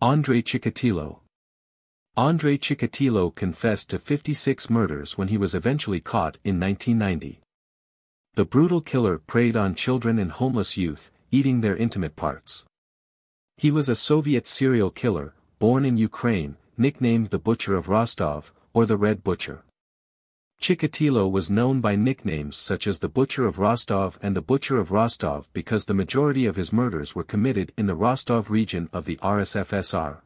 Andrei Chikatilo. Andrei Chikatilo confessed to 56 murders when he was eventually caught in 1990. The brutal killer preyed on children and homeless youth, eating their intimate parts. He was a Soviet serial killer, born in Ukraine, nicknamed the Butcher of Rostov, or the Red Butcher. Chikatilo was known by nicknames such as the Butcher of Rostov and the Butcher of Rostov because the majority of his murders were committed in the Rostov region of the RSFSR.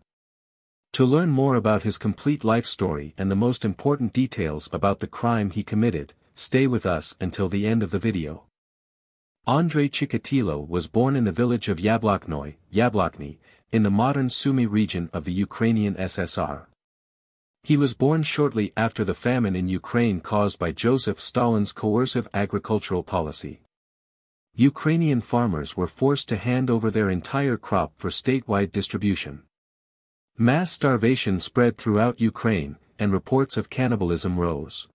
To learn more about his complete life story and the most important details about the crime he committed, stay with us until the end of the video. Andrei Chikatilo was born in the village of Yablokny, in the modern Sumy region of the Ukrainian SSR. He was born shortly after the famine in Ukraine caused by Joseph Stalin's coercive agricultural policy. Ukrainian farmers were forced to hand over their entire crop for statewide distribution. Mass starvation spread throughout Ukraine, and reports of cannibalism rose.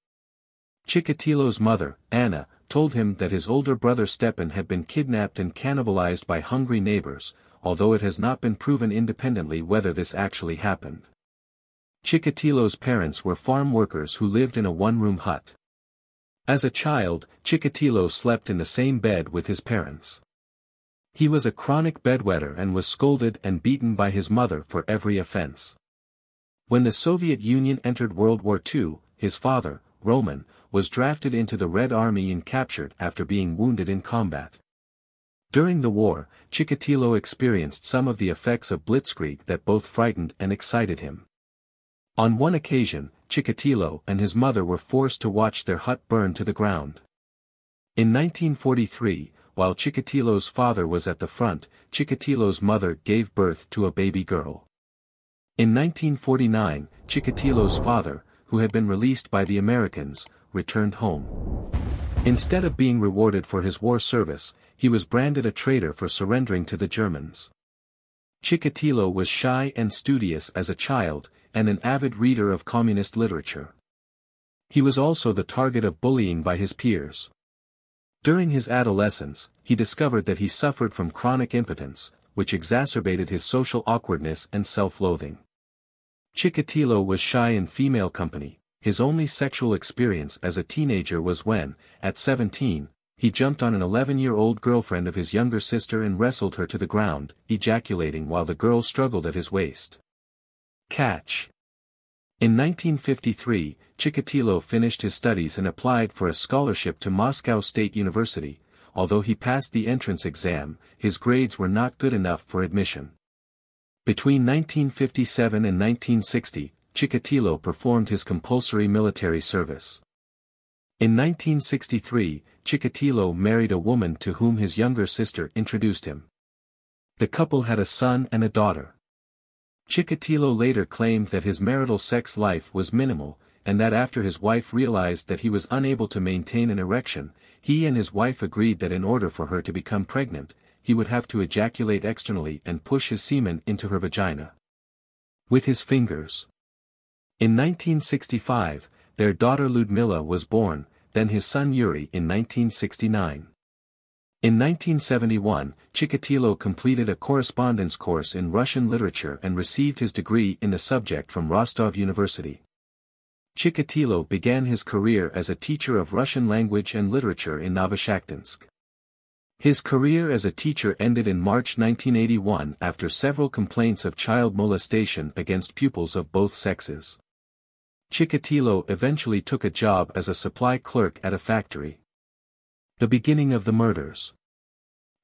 Chikatilo's mother, Anna, told him that his older brother Stepan had been kidnapped and cannibalized by hungry neighbors, although it has not been proven independently whether this actually happened. Chikatilo's parents were farm workers who lived in a one-room hut. As a child, Chikatilo slept in the same bed with his parents. He was a chronic bedwetter and was scolded and beaten by his mother for every offense. When the Soviet Union entered World War II, his father, Roman, was drafted into the Red Army and captured after being wounded in combat. During the war, Chikatilo experienced some of the effects of blitzkrieg that both frightened and excited him. On one occasion, Chikatilo and his mother were forced to watch their hut burn to the ground. In 1943, while Chikatilo's father was at the front, Chikatilo's mother gave birth to a baby girl. In 1949, Chikatilo's father, who had been released by the Americans, returned home. Instead of being rewarded for his war service, he was branded a traitor for surrendering to the Germans. Chikatilo was shy and studious as a child, and an avid reader of communist literature. He was also the target of bullying by his peers. During his adolescence, he discovered that he suffered from chronic impotence, which exacerbated his social awkwardness and self-loathing. Chikatilo was shy in female company. His only sexual experience as a teenager was when, at 17, he jumped on an 11-year-old girlfriend of his younger sister and wrestled her to the ground, ejaculating while the girl struggled at his waist. Catch. In 1953, Chikatilo finished his studies and applied for a scholarship to Moscow State University. Although he passed the entrance exam, his grades were not good enough for admission. Between 1957 and 1960, Chikatilo performed his compulsory military service. In 1963, Chikatilo married a woman to whom his younger sister introduced him. The couple had a son and a daughter. Chikatilo later claimed that his marital sex life was minimal, and that after his wife realized that he was unable to maintain an erection, he and his wife agreed that in order for her to become pregnant, he would have to ejaculate externally and push his semen into her vagina with his fingers. In 1965, their daughter Ludmila was born, then his son Yuri in 1969. In 1971, Chikatilo completed a correspondence course in Russian literature and received his degree in the subject from Rostov University. Chikatilo began his career as a teacher of Russian language and literature in Novoshakhtinsk. His career as a teacher ended in March 1981 after several complaints of child molestation against pupils of both sexes. Chikatilo eventually took a job as a supply clerk at a factory. The beginning of the murders.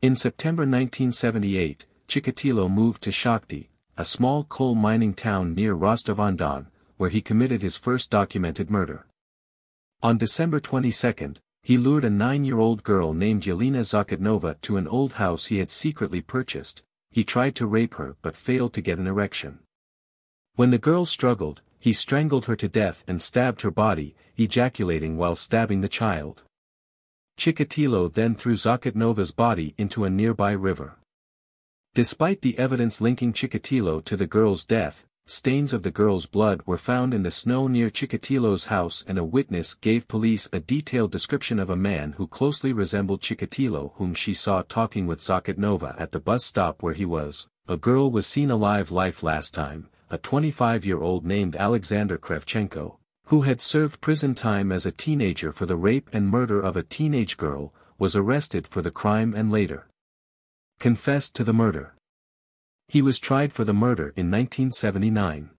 In September 1978, Chikatilo moved to Shakhty, a small coal mining town near Rostov-on-Don, where he committed his first documented murder. On December 22, he lured a 9-year-old girl named Yelena Zakotnova to an old house he had secretly purchased. He tried to rape her but failed to get an erection. When the girl struggled, he strangled her to death and stabbed her body, ejaculating while stabbing the child. Chikatilo then threw Zakotnova's body into a nearby river. Despite the evidence linking Chikatilo to the girl's death, stains of the girl's blood were found in the snow near Chikatilo's house, and a witness gave police a detailed description of a man who closely resembled Chikatilo whom she saw talking with Zakatnova at the bus stop where he was. A girl was seen alive last time, a 25-year-old named Alexander Kravchenko, who had served prison time as a teenager for the rape and murder of a teenage girl, was arrested for the crime and later confessed to the murder. He was tried for the murder in 1979.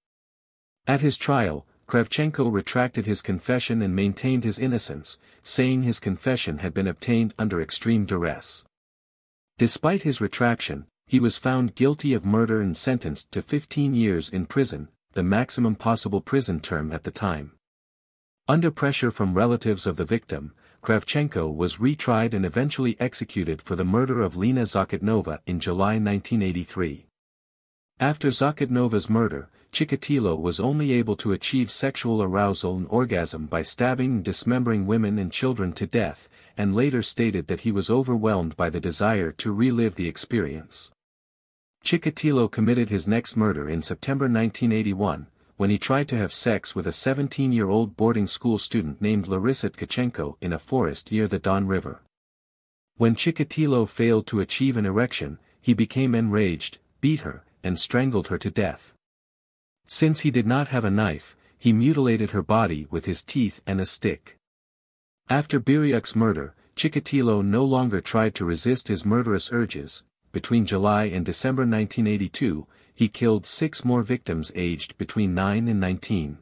At his trial, Kravchenko retracted his confession and maintained his innocence, saying his confession had been obtained under extreme duress. Despite his retraction, he was found guilty of murder and sentenced to 15 years in prison, the maximum possible prison term at the time. Under pressure from relatives of the victim, Kravchenko was retried and eventually executed for the murder of Lena Zakatnova in July 1983. After Zakatnova's murder, Chikatilo was only able to achieve sexual arousal and orgasm by stabbing and dismembering women and children to death, and later stated that he was overwhelmed by the desire to relive the experience. Chikatilo committed his next murder in September 1981, when he tried to have sex with a 17-year-old boarding school student named Larissa Tkachenko in a forest near the Don River. When Chikatilo failed to achieve an erection, he became enraged, beat her, and strangled her to death. Since he did not have a knife, he mutilated her body with his teeth and a stick. After Biryuk's murder, Chikatilo no longer tried to resist his murderous urges. Between July and December 1982, he killed 6 more victims aged between 9 and 19.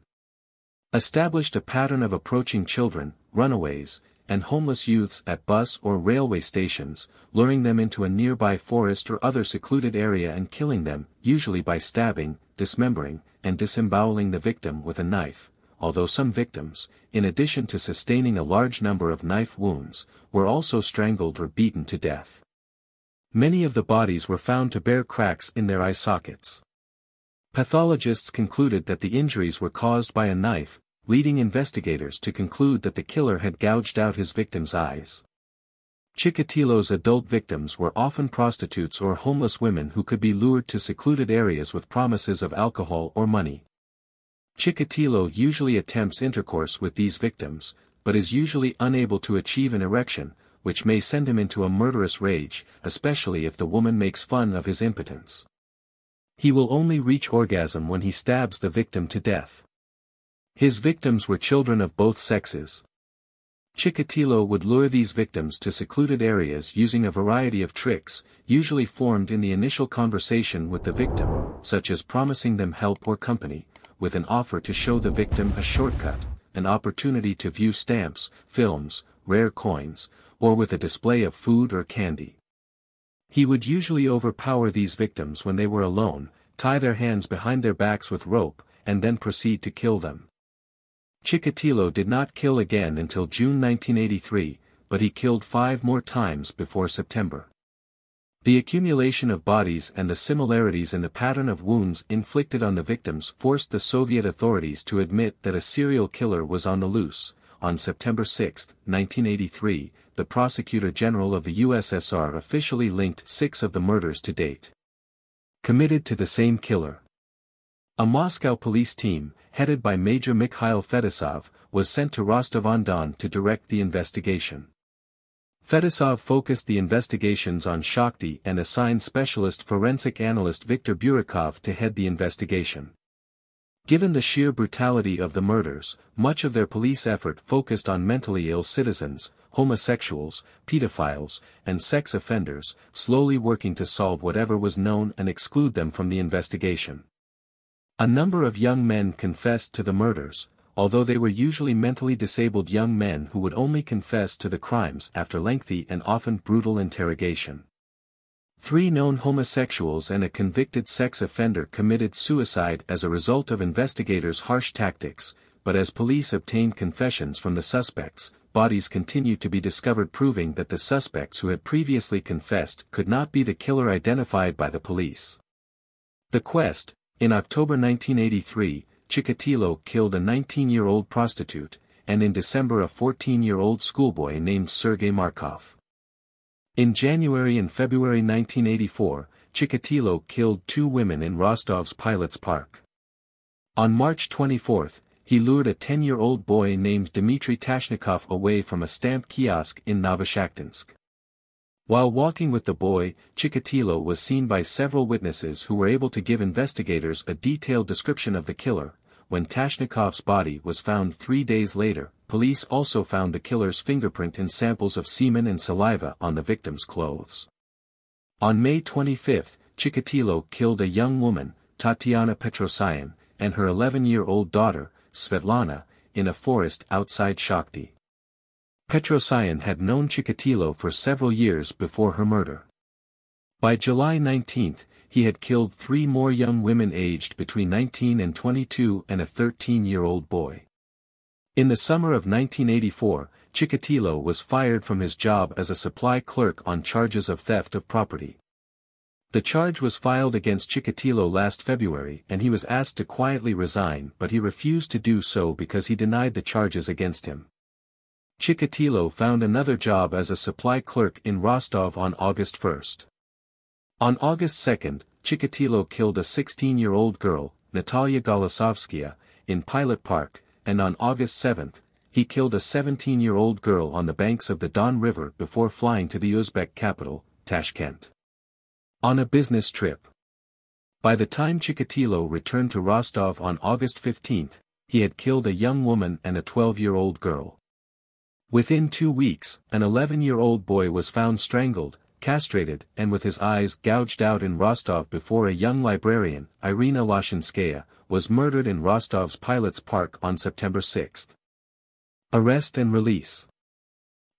Established a pattern of approaching children, runaways, and homeless youths at bus or railway stations, luring them into a nearby forest or other secluded area and killing them, usually by stabbing, dismembering, and disemboweling the victim with a knife, although some victims, in addition to sustaining a large number of knife wounds, were also strangled or beaten to death. Many of the bodies were found to bear cracks in their eye sockets. Pathologists concluded that the injuries were caused by a knife, leading investigators to conclude that the killer had gouged out his victims' eyes. Chikatilo's adult victims were often prostitutes or homeless women who could be lured to secluded areas with promises of alcohol or money. Chikatilo usually attempts intercourse with these victims, but is usually unable to achieve an erection, which may send him into a murderous rage, especially if the woman makes fun of his impotence. He will only reach orgasm when he stabs the victim to death. His victims were children of both sexes. Chikatilo would lure these victims to secluded areas using a variety of tricks, usually formed in the initial conversation with the victim, such as promising them help or company, with an offer to show the victim a shortcut, an opportunity to view stamps, films, rare coins, or with a display of food or candy. He would usually overpower these victims when they were alone, tie their hands behind their backs with rope, and then proceed to kill them. Chikatilo did not kill again until June 1983, but he killed 5 more times before September. The accumulation of bodies and the similarities in the pattern of wounds inflicted on the victims forced the Soviet authorities to admit that a serial killer was on the loose. On September 6, 1983, the Prosecutor General of the USSR officially linked 6 of the murders to date committed to the same killer. A Moscow police team, headed by Major Mikhail Fedosov, was sent to Rostov-on-Don to direct the investigation. Fedosov focused the investigations on Shakhty and assigned specialist forensic analyst Viktor Burikov to head the investigation. Given the sheer brutality of the murders, much of their police effort focused on mentally ill citizens, homosexuals, pedophiles, and sex offenders, slowly working to solve whatever was known and exclude them from the investigation. A number of young men confessed to the murders, although they were usually mentally disabled young men who would only confess to the crimes after lengthy and often brutal interrogation. 3 known homosexuals and a convicted sex offender committed suicide as a result of investigators' harsh tactics, but as police obtained confessions from the suspects, bodies continued to be discovered proving that the suspects who had previously confessed could not be the killer identified by the police. The Quest. In October 1983, Chikatilo killed a 19-year-old prostitute, and in December a 14-year-old schoolboy named Sergei Markov. In January and February 1984, Chikatilo killed 2 women in Rostov's Pilots Park. On March 24, he lured a 10-year-old boy named Dmitry Tashnikov away from a stamp kiosk in Novoshakhtinsk. While walking with the boy, Chikatilo was seen by several witnesses who were able to give investigators a detailed description of the killer. When Tashnikov's body was found 3 days later, police also found the killer's fingerprint in samples of semen and saliva on the victim's clothes. On May 25, Chikatilo killed a young woman, Tatiana Petrosyan, and her 11-year-old daughter, Svetlana, in a forest outside Shakhty. Petrosyan had known Chikatilo for several years before her murder. By July 19, he had killed 3 more young women aged between 19 and 22 and a 13-year-old boy. In the summer of 1984, Chikatilo was fired from his job as a supply clerk on charges of theft of property. The charge was filed against Chikatilo last February and he was asked to quietly resign, but he refused to do so because he denied the charges against him. Chikatilo found another job as a supply clerk in Rostov on August 1. On August 2, Chikatilo killed a 16-year-old girl, Natalia Golosovskaya, in Pilot Park, and on August 7, he killed a 17-year-old girl on the banks of the Don River before flying to the Uzbek capital, Tashkent, on a business trip. By the time Chikatilo returned to Rostov on August 15, he had killed a young woman and a 12-year-old girl. Within 2 weeks, an 11-year-old boy was found strangled, castrated and with his eyes gouged out in Rostov before a young librarian, Irina Lashinskaya, was murdered in Rostov's Pilots Park on September 6. Arrest and release.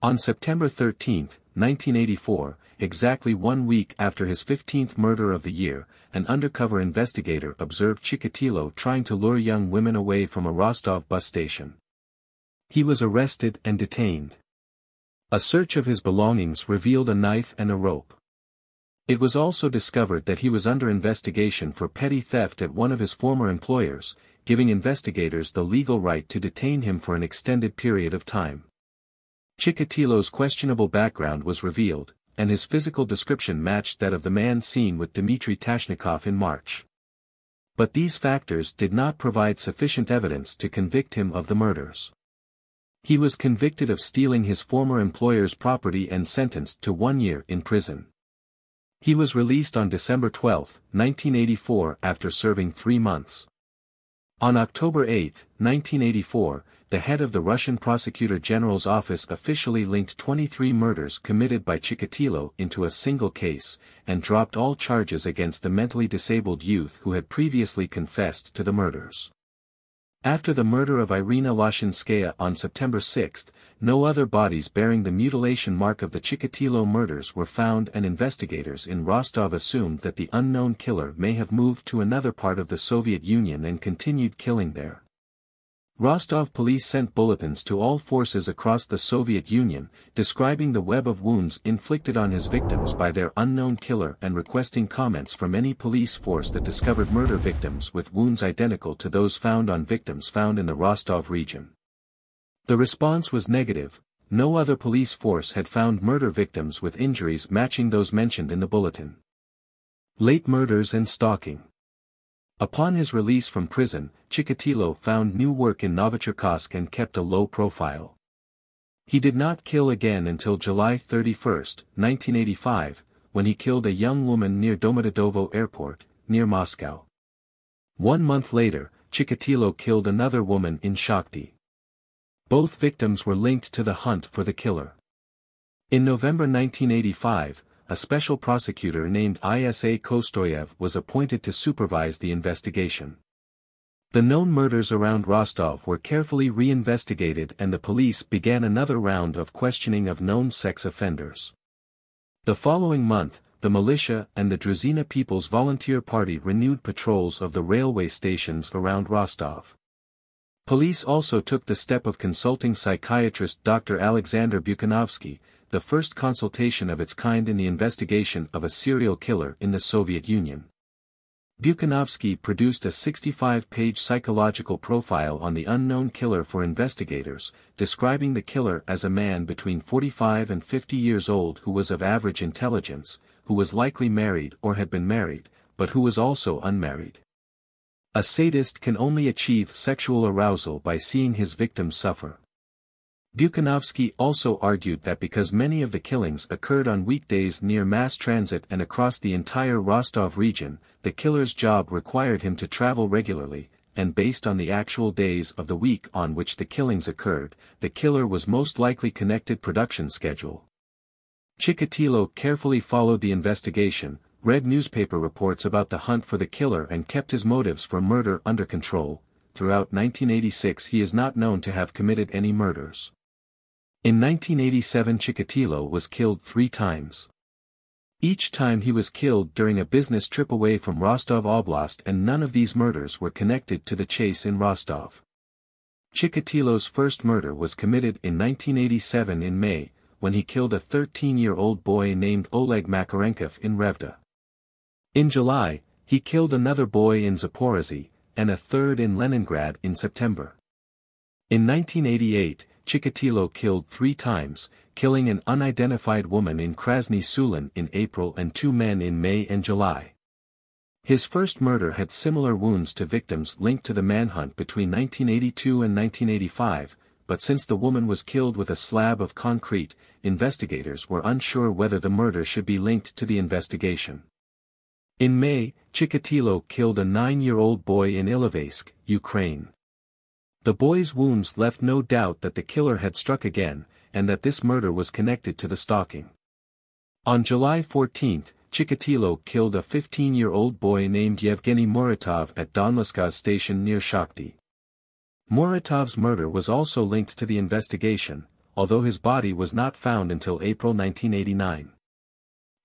On September 13, 1984, exactly 1 week after his 15th murder of the year, an undercover investigator observed Chikatilo trying to lure young women away from a Rostov bus station. He was arrested and detained. A search of his belongings revealed a knife and a rope. It was also discovered that he was under investigation for petty theft at one of his former employers, giving investigators the legal right to detain him for an extended period of time. Chikatilo's questionable background was revealed, and his physical description matched that of the man seen with Dmitry Tashnikov in March. But these factors did not provide sufficient evidence to convict him of the murders. He was convicted of stealing his former employer's property and sentenced to 1 year in prison. He was released on December 12, 1984 after serving 3 months. On October 8, 1984, the head of the Russian Prosecutor General's office officially linked 23 murders committed by Chikatilo into a single case, and dropped all charges against the mentally disabled youth who had previously confessed to the murders. After the murder of Irina Lashinskaya on September 6, no other bodies bearing the mutilation mark of the Chikatilo murders were found, and investigators in Rostov assumed that the unknown killer may have moved to another part of the Soviet Union and continued killing there. Rostov police sent bulletins to all forces across the Soviet Union, describing the web of wounds inflicted on his victims by their unknown killer and requesting comments from any police force that discovered murder victims with wounds identical to those found on victims found in the Rostov region. The response was negative. No other police force had found murder victims with injuries matching those mentioned in the bulletin. Late murders and stalking. Upon his release from prison, Chikatilo found new work in Novocherkassk and kept a low profile. He did not kill again until July 31, 1985, when he killed a young woman near Domodedovo Airport, near Moscow. 1 month later, Chikatilo killed another woman in Shakhty. Both victims were linked to the hunt for the killer. In November 1985, a special prosecutor named Isa Kostoyev was appointed to supervise the investigation. The known murders around Rostov were carefully re-investigated and the police began another round of questioning of known sex offenders. The following month, the militia and the Druzhina People's Volunteer Party renewed patrols of the railway stations around Rostov. Police also took the step of consulting psychiatrist Dr. Alexander Buchanovsky, the first consultation of its kind in the investigation of a serial killer in the Soviet Union. Buchanovsky produced a 65-page psychological profile on the unknown killer for investigators, describing the killer as a man between 45 and 50 years old who was of average intelligence, who was likely married or had been married, but who was also unmarried. A sadist can only achieve sexual arousal by seeing his victims suffer. Buchanovsky also argued that because many of the killings occurred on weekdays near mass transit and across the entire Rostov region, the killer's job required him to travel regularly, and based on the actual days of the week on which the killings occurred, the killer was most likely connected production schedule. Chikatilo carefully followed the investigation, read newspaper reports about the hunt for the killer and kept his motives for murder under control. Throughout 1986 he is not known to have committed any murders. In 1987 Chikatilo was killed 3 times. Each time he was killed during a business trip away from Rostov Oblast, and none of these murders were connected to the chase in Rostov. Chikatilo's first murder was committed in 1987 in May, when he killed a 13-year-old boy named Oleg Makarenkov in Revda. In July, he killed another boy in Zaporozhye, and a third in Leningrad in September. In 1988, Chikatilo killed 3 times, killing an unidentified woman in Krasny Sulin in April and 2 men in May and July. His first murder had similar wounds to victims linked to the manhunt between 1982 and 1985, but since the woman was killed with a slab of concrete, investigators were unsure whether the murder should be linked to the investigation. In May, Chikatilo killed a 9-year-old boy in Ilovaisk, Ukraine. The boy's wounds left no doubt that the killer had struck again, and that this murder was connected to the stalking. On July 14, Chikatilo killed a 15-year-old boy named Yevgeny Muratov at Donlaskaz station near Shakhty. Muratov's murder was also linked to the investigation, although his body was not found until April 1989.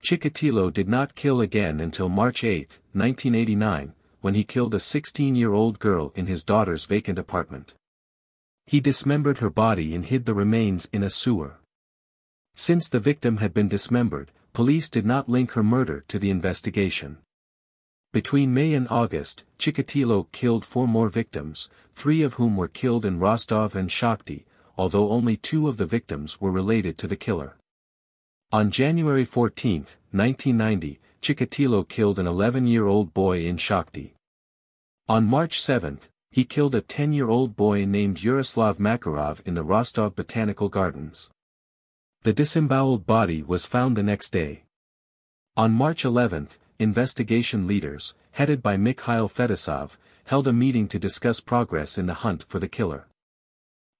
Chikatilo did not kill again until March 8, 1989, when he killed a 16-year-old girl in his daughter's vacant apartment. He dismembered her body and hid the remains in a sewer. Since the victim had been dismembered, police did not link her murder to the investigation. Between May and August, Chikatilo killed 4 more victims, 3 of whom were killed in Rostov and Shakhty, although only 2 of the victims were related to the killer. On January 14, 1990, Chikatilo killed an 11-year-old boy in Shakhty. On March 7, he killed a 10-year-old boy named Yaroslav Makarov in the Rostov Botanical Gardens. The disemboweled body was found the next day. On March 11, investigation leaders, headed by Mikhail Fedosov, held a meeting to discuss progress in the hunt for the killer.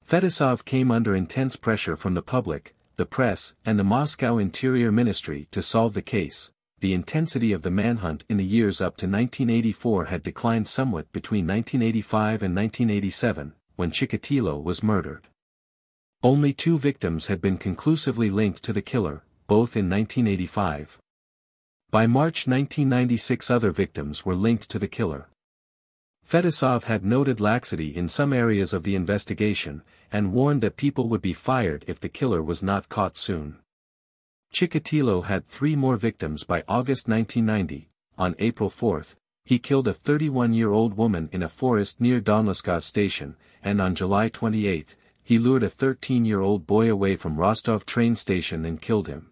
Fedosov came under intense pressure from the public, the press, and the Moscow Interior Ministry to solve the case. The intensity of the manhunt in the years up to 1984 had declined somewhat between 1985 and 1987, when Chikatilo was murdered. Only 2 victims had been conclusively linked to the killer, both in 1985. By March 1996 other victims were linked to the killer. Fedosov had noted laxity in some areas of the investigation, and warned that people would be fired if the killer was not caught soon. Chikatilo had 3 more victims by August 1990. On April 4, he killed a 31-year-old woman in a forest near Donlaskaz station, and on July 28, he lured a 13-year-old boy away from Rostov train station and killed him.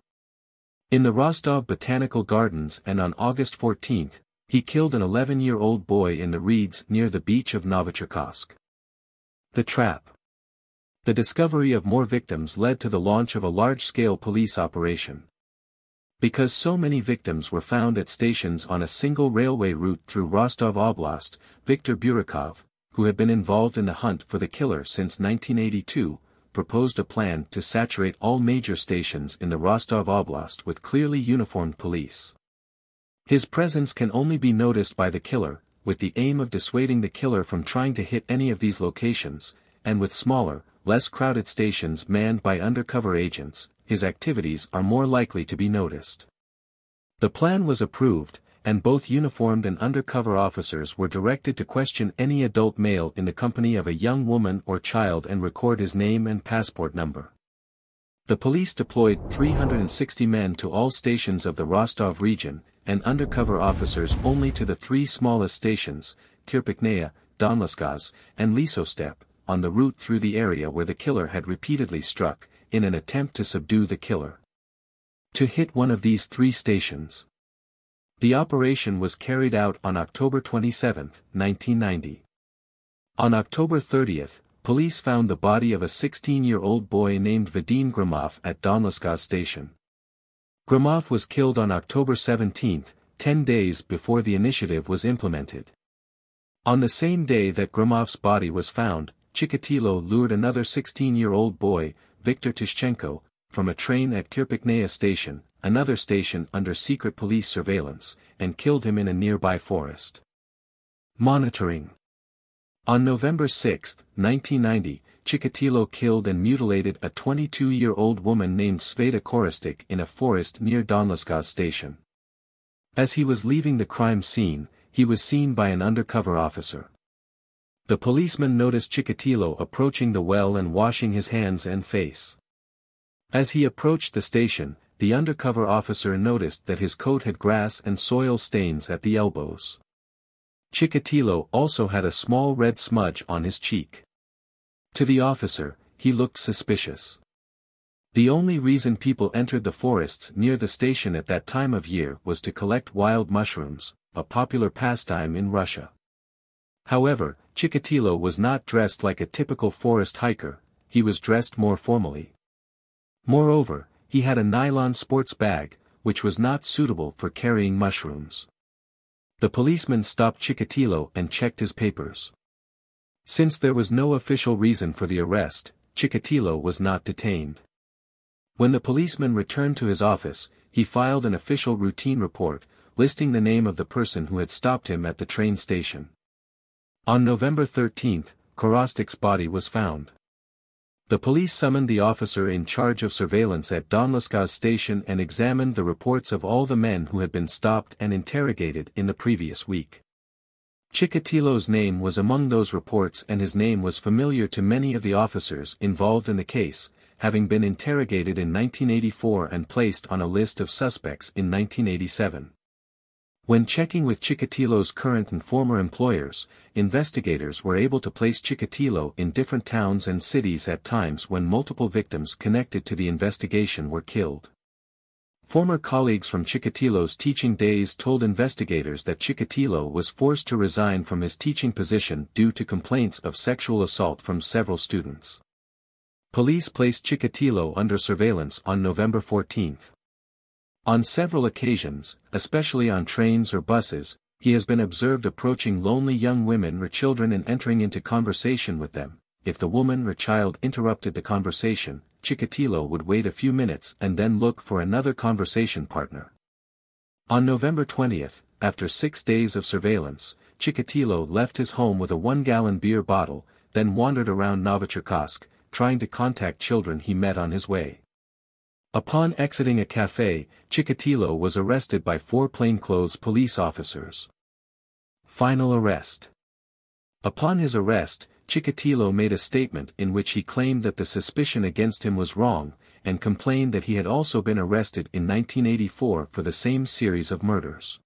In the Rostov Botanical Gardens, and on August 14, he killed an 11-year-old boy in the reeds near the beach of Novocherkassk. The trap. The discovery of more victims led to the launch of a large-scale police operation. Because so many victims were found at stations on a single railway route through Rostov Oblast, Viktor Burakov, who had been involved in the hunt for the killer since 1982, proposed a plan to saturate all major stations in the Rostov Oblast with clearly uniformed police. His presence can only be noticed by the killer, with the aim of dissuading the killer from trying to hit any of these locations, and with smaller, less crowded stations manned by undercover agents, his activities are more likely to be noticed. The plan was approved, and both uniformed and undercover officers were directed to question any adult male in the company of a young woman or child and record his name and passport number. The police deployed 360 men to all stations of the Rostov region, and undercover officers only to the 3 smallest stations, Kirpiknaya, Donlaskaz, and Lisostep, on the route through the area where the killer had repeatedly struck, in an attempt to subdue the killer. To hit one of these 3 stations, The operation was carried out on October 27, 1990. On October 30, police found the body of a 16-year-old boy named Vadim Gromov at Donlaskaz station. Gromov was killed on October 17, 10 days before the initiative was implemented. On the same day that Gromov's body was found, Chikatilo lured another 16-year-old boy, Viktor Tishchenko, from a train at Kirpiknaya station, another station under secret police surveillance, and killed him in a nearby forest. Monitoring. On November 6, 1990, Chikatilo killed and mutilated a 22-year-old woman named Sveta Koristik in a forest near Donlaskaz station. As he was leaving the crime scene, he was seen by an undercover officer. The policeman noticed Chikatilo approaching the well and washing his hands and face. As he approached the station, the undercover officer noticed that his coat had grass and soil stains at the elbows. Chikatilo also had a small red smudge on his cheek. To the officer, he looked suspicious. The only reason people entered the forests near the station at that time of year was to collect wild mushrooms, a popular pastime in Russia. However, Chikatilo was not dressed like a typical forest hiker, he was dressed more formally. Moreover, he had a nylon sports bag, which was not suitable for carrying mushrooms. The policeman stopped Chikatilo and checked his papers. Since there was no official reason for the arrest, Chikatilo was not detained. When the policeman returned to his office, he filed an official routine report, listing the name of the person who had stopped him at the train station. On November 13, Korostik's body was found. The police summoned the officer in charge of surveillance at Donlaskaz station and examined the reports of all the men who had been stopped and interrogated in the previous week. Chikatilo's name was among those reports and his name was familiar to many of the officers involved in the case, having been interrogated in 1984 and placed on a list of suspects in 1987. When checking with Chikatilo's current and former employers, investigators were able to place Chikatilo in different towns and cities at times when multiple victims connected to the investigation were killed. Former colleagues from Chikatilo's teaching days told investigators that Chikatilo was forced to resign from his teaching position due to complaints of sexual assault from several students. Police placed Chikatilo under surveillance on November 14. On several occasions, especially on trains or buses, he has been observed approaching lonely young women or children and entering into conversation with them. If the woman or child interrupted the conversation, Chikatilo would wait a few minutes and then look for another conversation partner. On November 20, after 6 days of surveillance, Chikatilo left his home with a 1-gallon beer bottle, then wandered around Novocherkassk, trying to contact children he met on his way. Upon exiting a cafe, Chikatilo was arrested by 4 plainclothes police officers. Final arrest. Upon his arrest, Chikatilo made a statement in which he claimed that the suspicion against him was wrong, and complained that he had also been arrested in 1984 for the same series of murders.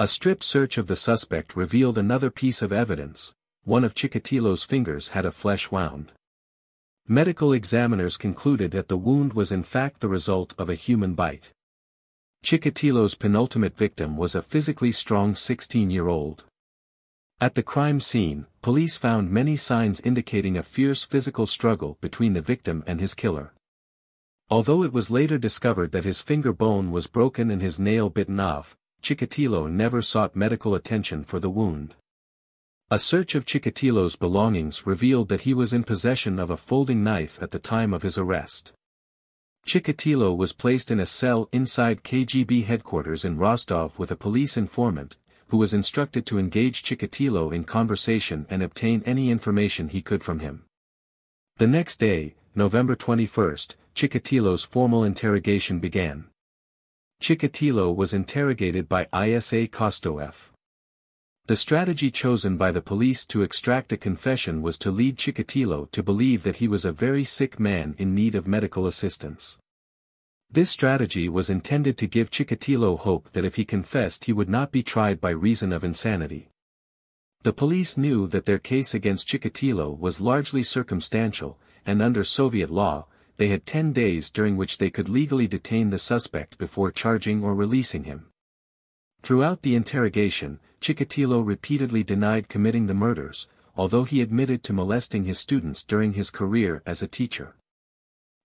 A strip search of the suspect revealed another piece of evidence: one of Chikatilo's fingers had a flesh wound. Medical examiners concluded that the wound was in fact the result of a human bite. Chikatilo's penultimate victim was a physically strong 16-year-old. At the crime scene, police found many signs indicating a fierce physical struggle between the victim and his killer. Although it was later discovered that his finger bone was broken and his nail bitten off, Chikatilo never sought medical attention for the wound. A search of Chikatilo's belongings revealed that he was in possession of a folding knife at the time of his arrest. Chikatilo was placed in a cell inside KGB headquarters in Rostov with a police informant, who was instructed to engage Chikatilo in conversation and obtain any information he could from him. The next day, November 21, Chikatilo's formal interrogation began. Chikatilo was interrogated by Isa Kostoev. The strategy chosen by the police to extract a confession was to lead Chikatilo to believe that he was a very sick man in need of medical assistance. This strategy was intended to give Chikatilo hope that if he confessed he would not be tried by reason of insanity. The police knew that their case against Chikatilo was largely circumstantial, and under Soviet law, they had 10 days during which they could legally detain the suspect before charging or releasing him. Throughout the interrogation, Chikatilo repeatedly denied committing the murders, although he admitted to molesting his students during his career as a teacher.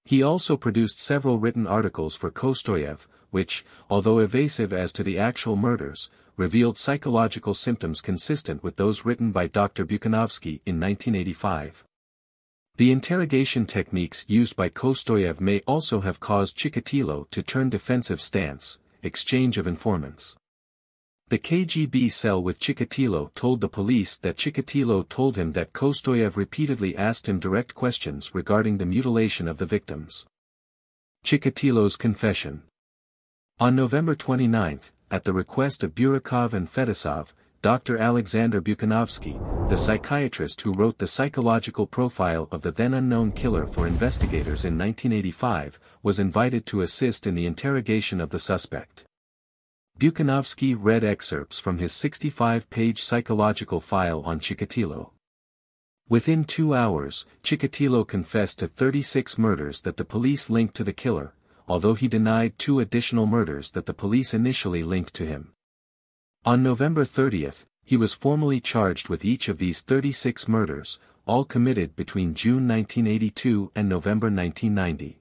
He also produced several written articles for Kostoyev, which, although evasive as to the actual murders, revealed psychological symptoms consistent with those written by Dr. Buchanovsky in 1985. The interrogation techniques used by Kostoyev may also have caused Chikatilo to turn defensive stance, exchange of informants. The KGB cell with Chikatilo told the police that Chikatilo told him that Kostoyev repeatedly asked him direct questions regarding the mutilation of the victims. Chikatilo's confession. On November 29, at the request of Burakov and Fedosov, Dr. Alexander Buchanovsky, the psychiatrist who wrote the psychological profile of the then-unknown killer for investigators in 1985, was invited to assist in the interrogation of the suspect. Buchanovsky read excerpts from his 65-page psychological file on Chikatilo. Within 2 hours, Chikatilo confessed to 36 murders that the police linked to the killer, although he denied 2 additional murders that the police initially linked to him. On November 30, he was formally charged with each of these 36 murders, all committed between June 1982 and November 1990.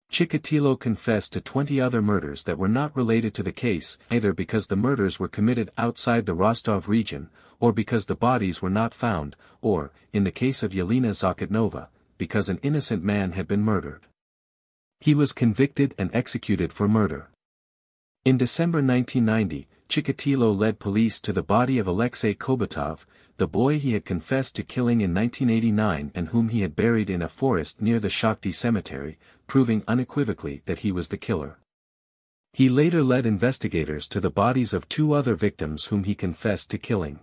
Chikatilo confessed to 20 other murders that were not related to the case, either because the murders were committed outside the Rostov region, or because the bodies were not found, or, in the case of Yelena Zakotnova, because an innocent man had been murdered. He was convicted and executed for murder. In December 1990, Chikatilo led police to the body of Alexei Kobatov, the boy he had confessed to killing in 1989 and whom he had buried in a forest near the Shakhty cemetery, proving unequivocally that he was the killer. He later led investigators to the bodies of 2 other victims whom he confessed to killing.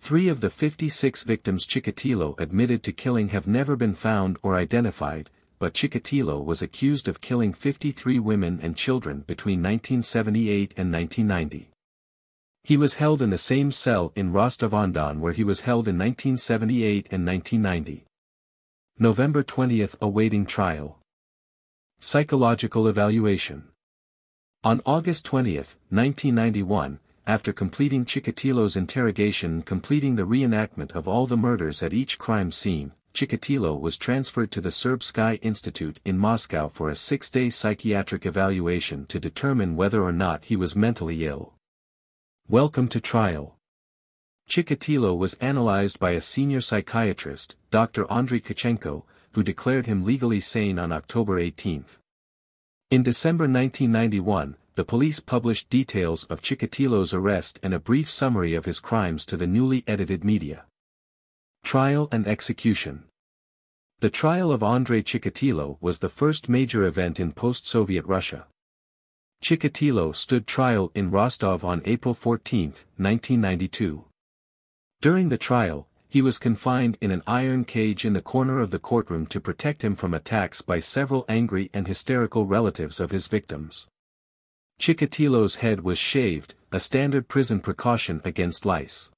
3 of the 56 victims Chikatilo admitted to killing have never been found or identified, but Chikatilo was accused of killing 53 women and children between 1978 and 1990. He was held in the same cell in Rostov-on-Don where he was held in 1978 and 1990. November 20, awaiting trial. Psychological evaluation. On August 20, 1991, after completing Chikatilo's interrogation and completing the reenactment of all the murders at each crime scene, Chikatilo was transferred to the Serbsky Institute in Moscow for a 6-day psychiatric evaluation to determine whether or not he was mentally ill. Welcome to trial. Chikatilo was analyzed by a senior psychiatrist, Dr. Andrei Chikatilo, who declared him legally sane on October 18. In December 1991, the police published details of Chikatilo's arrest and a brief summary of his crimes to the newly edited media. Trial and execution. The trial of Andrei Chikatilo was the first major event in post-Soviet Russia. Chikatilo stood trial in Rostov on April 14, 1992. During the trial, he was confined in an iron cage in the corner of the courtroom to protect him from attacks by several angry and hysterical relatives of his victims. Chikatilo's head was shaved, a standard prison precaution against lice.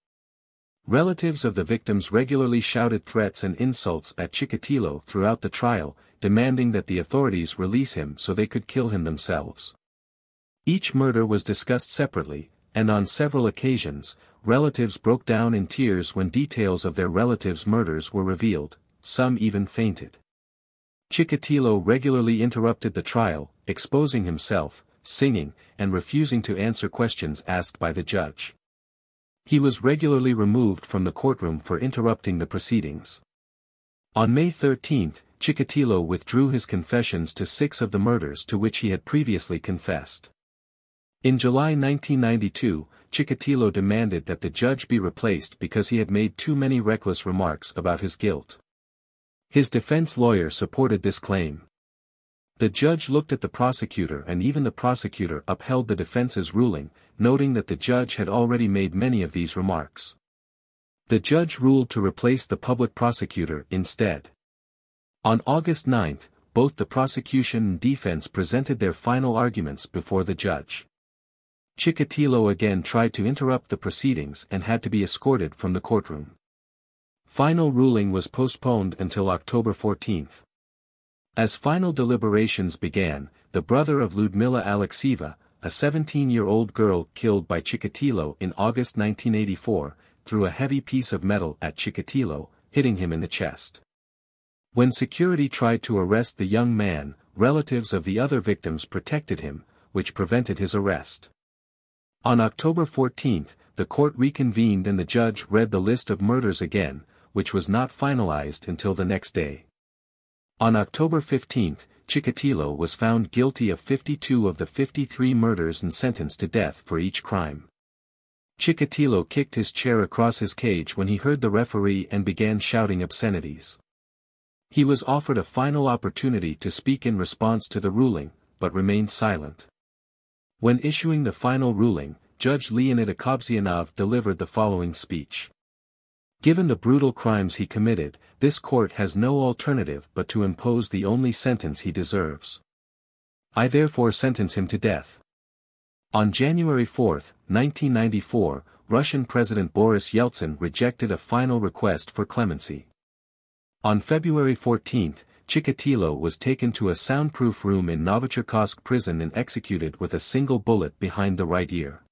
Relatives of the victims regularly shouted threats and insults at Chikatilo throughout the trial, demanding that the authorities release him so they could kill him themselves. Each murder was discussed separately, and on several occasions, relatives broke down in tears when details of their relatives' murders were revealed, some even fainted. Chikatilo regularly interrupted the trial, exposing himself, singing, and refusing to answer questions asked by the judge. He was regularly removed from the courtroom for interrupting the proceedings. On May 13, Chikatilo withdrew his confessions to 6 of the murders to which he had previously confessed. In July 1992, Chikatilo demanded that the judge be replaced because he had made too many reckless remarks about his guilt. His defense lawyer supported this claim. The judge looked at the prosecutor and even the prosecutor upheld the defense's ruling, noting that the judge had already made many of these remarks. The judge ruled to replace the public prosecutor instead. On August 9, both the prosecution and defense presented their final arguments before the judge. Chikatilo again tried to interrupt the proceedings and had to be escorted from the courtroom. Final ruling was postponed until October 14. As final deliberations began, the brother of Ludmila Alexieva, a 17-year-old girl killed by Chikatilo in August 1984, threw a heavy piece of metal at Chikatilo, hitting him in the chest. When security tried to arrest the young man, relatives of the other victims protected him, which prevented his arrest. On October 14, the court reconvened and the judge read the list of murders again, which was not finalized until the next day. On October 15, Chikatilo was found guilty of 52 of the 53 murders and sentenced to death for each crime. Chikatilo kicked his chair across his cage when he heard the referee and began shouting obscenities. He was offered a final opportunity to speak in response to the ruling, but remained silent. When issuing the final ruling, Judge Leonid Akobzianov delivered the following speech. Given the brutal crimes he committed, this court has no alternative but to impose the only sentence he deserves. I therefore sentence him to death. On January 4, 1994, Russian President Boris Yeltsin rejected a final request for clemency. On February 14, Chikatilo was taken to a soundproof room in Novocherkassk prison and executed with a single bullet behind the right ear.